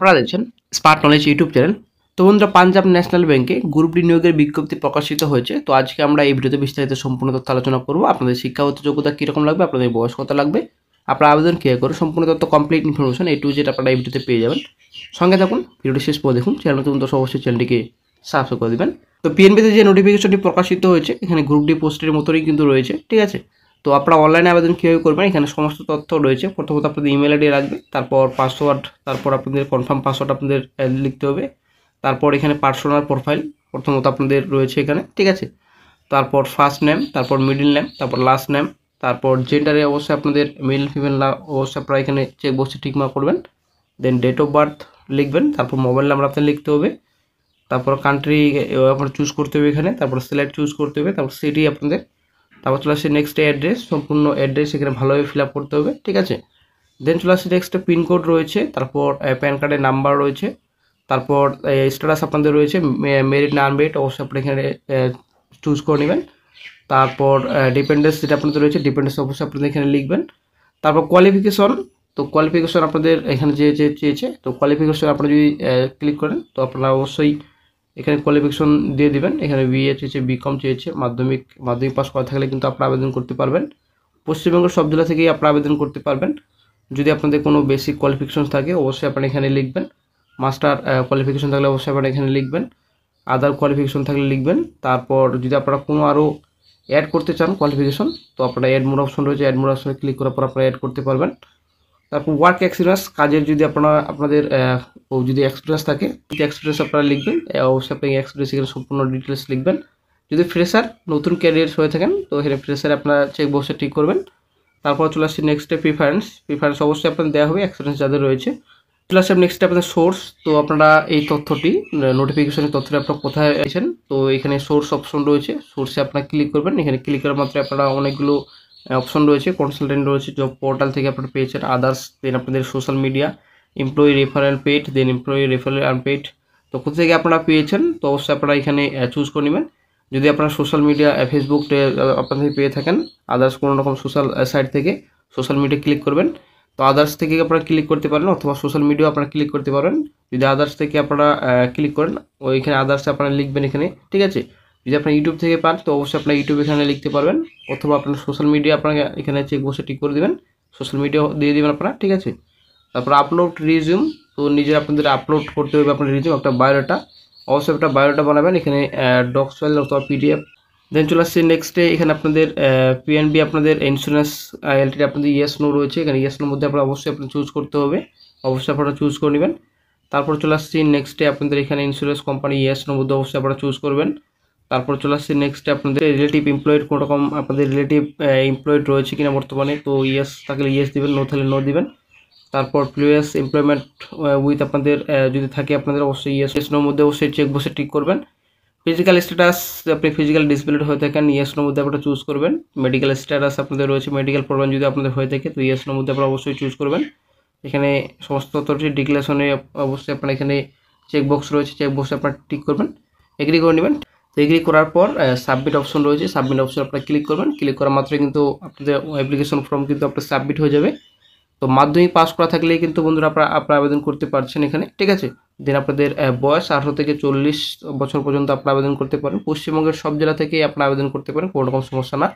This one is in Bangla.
আপনারা দেখছেন স্মার্ট নলেজ ইউটিউব চ্যানেল। তো বন্ধুরা, পাঞ্জাব ন্যাশনাল ব্যাংকে গ্রুপ ডি নিয়োগের বিজ্ঞপ্তি প্রকাশিত হয়েছে। তো আজকে আমরা এই ভিডিওতে বিস্তারিত সম্পূর্ণ তথ্য আলোচনা করব। আপনাদের শিক্ষাগত যোগ্যতা কীরকম লাগবে, আপনাদের বয়স কত লাগবে, আপনারা আবেদন কীভাবে করে, সম্পূর্ণ তথ্য complete information A to Z আপনারা এই ভিডিওতে পেয়ে যাবেন। সঙ্গে থাকুন, ভিডিওটি শেষ পর্যন্ত দেখুন। চ্যানেল নতুন দর্শক অবশ্যই চ্যানেলটিকে সাবস্ক্রাইব করে দেবেন। তো পিএনবিতে যে নোটিফিকেশনটি প্রকাশিত হয়েছে, এখানে গ্রুপ ডি পোস্টের মতোই কিন্তু রয়েছে, ঠিক আছে। তো আপনারা অনলাইনে আবেদন কীভাবে করবেন, এখানে সমস্ত তথ্য রয়েছে। প্রথমত আপনাদের ইমেল আইডি রাখবে, তারপর পাসওয়ার্ড, তারপর আপনাদের কনফার্ম পাসওয়ার্ড আপনাদের লিখতে হবে। তারপর এখানে পার্সোনাল প্রোফাইল প্রথমত আপনাদের রয়েছে এখানে, ঠিক আছে। তারপর ফার্স্ট নেম, তারপর মিডল নেম, তারপর লাস্ট নেম, তারপর জেন্ডারে অবশ্যই আপনাদের মেল ফিমেল না অবশ্যই আপনারা এখানে চেক বক্সে টিকমার্ক করবেন। দেন ডেট অফ বার্থ লিখবেন, তারপর মোবাইল নাম্বার আপনার লিখতে হবে। তারপর কান্ট্রি আপনার চুজ করতে হবে এখানে, তারপর সিলেক্ট চুজ করতে হবে, তারপর সিটি আপনাদের, তারপর চলে আসছে নেক্সট অ্যাড্রেস, সম্পূর্ণ অ্যাড্রেস এখানে ভালোভাবে ফিল আপ করতে হবে, ঠিক আছে। দেন চলে আসছে নেক্সট পিনকোড রয়েছে, তারপর প্যান কার্ডের নাম্বার রয়েছে, তারপর স্ট্যাটাস আপনাদের রয়েছে মেরিট না আনমেরিট অবশ্যই আপনি এখানে চুজ করে নেবেন। তারপর ডিপেন্ডেন্স যেটা আপনাদের রয়েছে, ডিপেন্ডেন্স অবশ্যই আপনাদের এখানে লিখবেন। তারপর কোয়ালিফিকেশন, তো কোয়ালিফিকেশন আপনাদের এখানে যে চেয়েছে, তো কোয়ালিফিকেশন আপনারা যদি ক্লিক করেন তো আপনারা অবশ্যই এখানে কোয়ালিফিকেশন দিয়ে দিবেন। এখানে বিএ চেয়েছে, বিকম চেয়েছে, মাধ্যমিক পাস করা থাকলে কিন্তু আপনারা আবেদন করতে পারবেন। পশ্চিমবঙ্গের সব জেলা থেকেই আপনারা আবেদন করতে পারবেন। যদি আপনাদের কোনো বেসিক কোয়ালিফিকেশন থাকে অবশ্যই আপনারা এখানে লিখবেন। মাস্টার কোয়ালিফিকেশন থাকলে অবশ্যই আপনারা এখানে লিখবেন। আদার কোয়ালিফিকেশন থাকলে লিখবেন। তারপর যদি আপনারা কোনো আরও অ্যাড করতে চান কোয়ালিফিকেশন, তো আপনারা অ্যাড মোড অপশন রয়েছে, অ্যাড মোড অপশনে ক্লিক করার পর আপনারা অ্যাড করতে পারবেন। তারপর ওয়ার্ক এক্সপিরিয়েন্স, কাজের যদি আপনাদের যদি এক্সপিরিয়েন্স থাকে, যদি এক্সপিরিয়েন্স আপনারা লিখবেন, অবশ্যই আপনি এক্সপিরিয়েন্স এখানে সম্পূর্ণ ডিটেলস লিখবেন। যদি ফ্রেশার নতুন ক্যারিয়ার হয়ে থাকেন তো এখানে ফ্রেশার আপনারা চেক বক্সে ঠিক করবেন। তারপর চলে আসছে নেক্সটে প্রিফারেন্স অবশ্যই আপনাদের দেওয়া হবে এক্সপিরিয়েন্স যাদের রয়েছে। চলে আসছে নেক্সটে আপনাদের সোর্স, তো আপনারা এই তথ্যটি নোটিফিকেশনের তথ্যটি আপনারা কোথায় আছেন, তো এখানে সোর্স অপশন রয়েছে, সোর্সে আপনারা ক্লিক করবেন। এখানে ক্লিক করার মাত্র আপনারা অনেকগুলো অপশন রয়েছে, কনসালটেন্ট রয়েছে, জব পোর্টাল থেকে আপনারা পেয়েছেন, আদার্স, দেন আপনাদের social media, employee referral paid, then employee referral unpaid. তো কোথা থেকে আপনারা পেয়েছেন তো অবশ্যই আপনারা এখানে চুজ করে নেবেন। যদি আপনারা সোশ্যাল মিডিয়া ফেসবুক আপনাদের পেয়ে থাকেন, আদার্স কোনো রকম সোশ্যাল সাইট থেকে সোশ্যাল মিডিয়া ক্লিক করবেন। তো আদার্স থেকে আপনারা ক্লিক করতে পারেন, অথবা সোশ্যাল মিডিয়া আপনারা ক্লিক করতে পারেন। যদি আদার্স থেকে আপনারা ক্লিক করেন, ওইখানে আদার্সে আপনারা লিখবেন এখানে, ঠিক আছে। যদি আপনার ইউটিউব থেকে পান তো অবশ্যই আপনার ইউটিউব এখানে লিখতে পারবেন, অথবা আপনার সোশ্যাল মিডিয়া আপনাকে এখানে চেক বক্সে টিক করে দেবেন, সোশ্যাল মিডিয়া দিয়ে দেবেন আপনারা, ঠিক আছে। তারপর আপলোড রিজিউম, তো নিজের আপনাদের আপলোড করতে হবে আপনার রিজিউম, একটা বায়োডাটা, অবশ্যই একটা বায়োডাটা বানাবেন এখানে ডক্স ফাইল অথবা পিডিএফ। দেন চলে আসছে নেক্সটে এখানে আপনাদের পিএনবি আপনাদের ইন্স্যুরেন্স এলটিডি আপনাদের ইয়েস নো রয়েছে, এখানে ইয়েস নোর মধ্যে আপনারা অবশ্যই আপনি চুজ করতে হবে, অবশ্যই আপনারা চুজ করে নেবেন। তারপর চলে আসছি নেক্সটে আপনাদের এখানে ইন্স্যুরেন্স কোম্পানি ইয়েস নোর মধ্যে অবশ্যই আপনারা চুজ করবেন। তারপর চলে আসছে নেক্সটে আপনাদের রিলেটিভ এমপ্লয়েড, কোনো রকম আপনাদের রিলেটিভ এমপ্লয়েড রয়েছে কিনা বর্তমানে, তো ইয়েস থাকলে ইয়েস দিবেন, নো থাকলে নো দিবেন। তারপর প্রিভিয়াস এমপ্লয়মেন্ট উইথ আপনাদের যদি থাকে আপনাদের অবশ্যই ইয়েস নোর মধ্যে অবশ্যই চেক বক্সে টিক করবেন। ফিজিক্যাল স্ট্যাটাস, আপনি ফিজিক্যাল ডিসেবিলিটি হয়ে থাকেন ইয়েস নোর মধ্যে আপনারা চুজ করবেন। মেডিকেল স্ট্যাটাস আপনাদের রয়েছে, মেডিকেল প্রবলেম যদি আপনাদের হয়ে থাকে তো ইয়েস নোর মধ্যে আপনারা অবশ্যই চুজ করবেন। এখানে সমস্ত তথ্যটি ডিক্লারেশনে অবশ্যই আপনারা এখানে চেক বক্স রয়েছে, চেক বক্সে আপনারা টিক করবেন, এগ্রি করে নেবেন। তো এগ্রি করার পর সাবমিট অপশন রয়েছে, সাবমিট অপশন আপনারা ক্লিক করবেন। ক্লিক করা মাত্রই কিন্তু আপনাদের অ্যাপ্লিকেশন ফর্ম কিন্তু আপনার সাবমিট হয়ে যাবে। তো মাধ্যমিক পাস করা থাকলেই কিন্তু বন্ধুরা আপনারা আবেদন করতে পারছেন এখানে, ঠিক আছে। দেন আপনাদের বয়স 18 থেকে 40 বছর পর্যন্ত আপনারা আবেদন করতে পারেন। পশ্চিমবঙ্গের সব জেলা থেকেই আপনারা আবেদন করতে পারেন, কোনো রকম সমস্যা না।